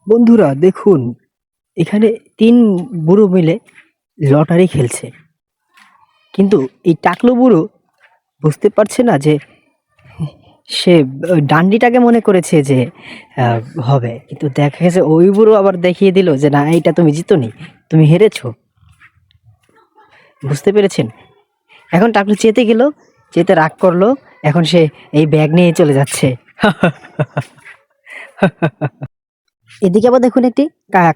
বন্ধুরা দেখুন, এখানে ৩ বুড়ো মিলে লটারি খেলছে। কিন্তু এই টাকলু বুড়ো বুঝতে পারছে না যে সে ডান্ডিটাকে মনে করেছে যে আ হবে। কিন্তু দেখা গেছে ওই বুড়ো আবার দেখিয়ে দিল যে, "না, এইটা তুমি জিতোনি। তুমি হেরেছো।" বুঝতে পেরেছেন? এখন টাকলু চেতে গেল, চেতে রাগ করলো। এখন সে এই ব্যাগ নিয়ে চলে যাচ্ছে। এদিকে আবার দেখুন একটি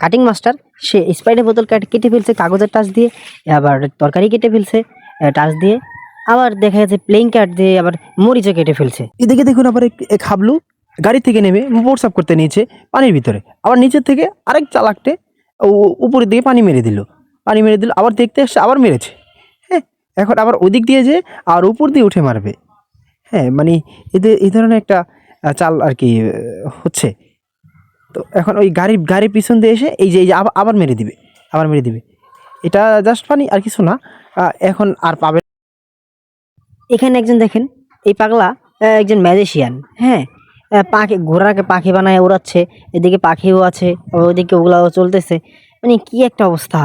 কাটিং মাস্টার, সে স্প্রাইটের বোতল কেটে ফেলছে কাগজের টাচ দিয়ে, আবার তরকারি কেটে ফেলছে টাচ দিয়ে, আবার দেখা যাচ্ছে প্লেইং কার্ড দিয়ে আবার মরিচও কেটে ফেলছে। এদিকে দেখুন আবার এক হাবলু গাড়ি থেকে নেমে প্রস্রাব করতে নিয়েছে পানির ভিতরে, আবার নিচের থেকে আরেক চালাকটে উপরের দিকে পানি মেরে দিল, আবার দেখতে এসে আবার মেরেছে। হ্যাঁ, এখন আবার ওদিক দিয়ে যে আর উপর দিয়ে উঠে মারবে। হ্যাঁ, মানে এদের এই ধরনের একটা চাল আর কি হচ্ছে। তো এখন ওই গাড়ির পিছন দিয়ে এসে এই যে আবার মেরে দিবে। এটা জাস্ট ফানি, আর কিছু না। এখন আর পাবে। এখানে একজন দেখেন, এই পাগলা একজন ম্যাজিশিয়ান। হ্যাঁ, পাখি ঘোড়াকে পাখি বানায় উড়াচ্ছে, এদিকে পাখিও আছে, আবার ওইদিকে ওগুলাও চলতেছে। মানে কি একটা অবস্থা!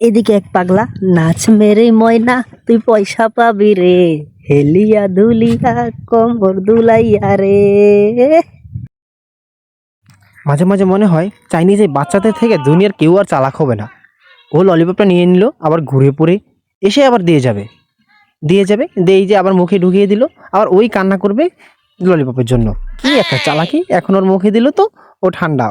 এদিকে এক পাগলা, নাচ মেরে ময়না তুই পয়সা পাবি রে, হেলিয়া দুলিয়া কম্বর দুলাইয়া রে। মাঝে মাঝে মনে হয় চাইনিজ এই বাচ্চাদের থেকে দুনিয়ার কেউ আর চালাক হবে না। ও ললিপপটা নিয়ে নিল, আবার ঘুরে পড়ে এসে আবার দিয়ে যাবে দিয়ে যে আবার মুখে ঢুকিয়ে দিল, আবার ওই কান্না করবে ললিপপের জন্য। কি একটা চালাকি! এখন ওর মুখে দিল তো ও ঠান্ডা।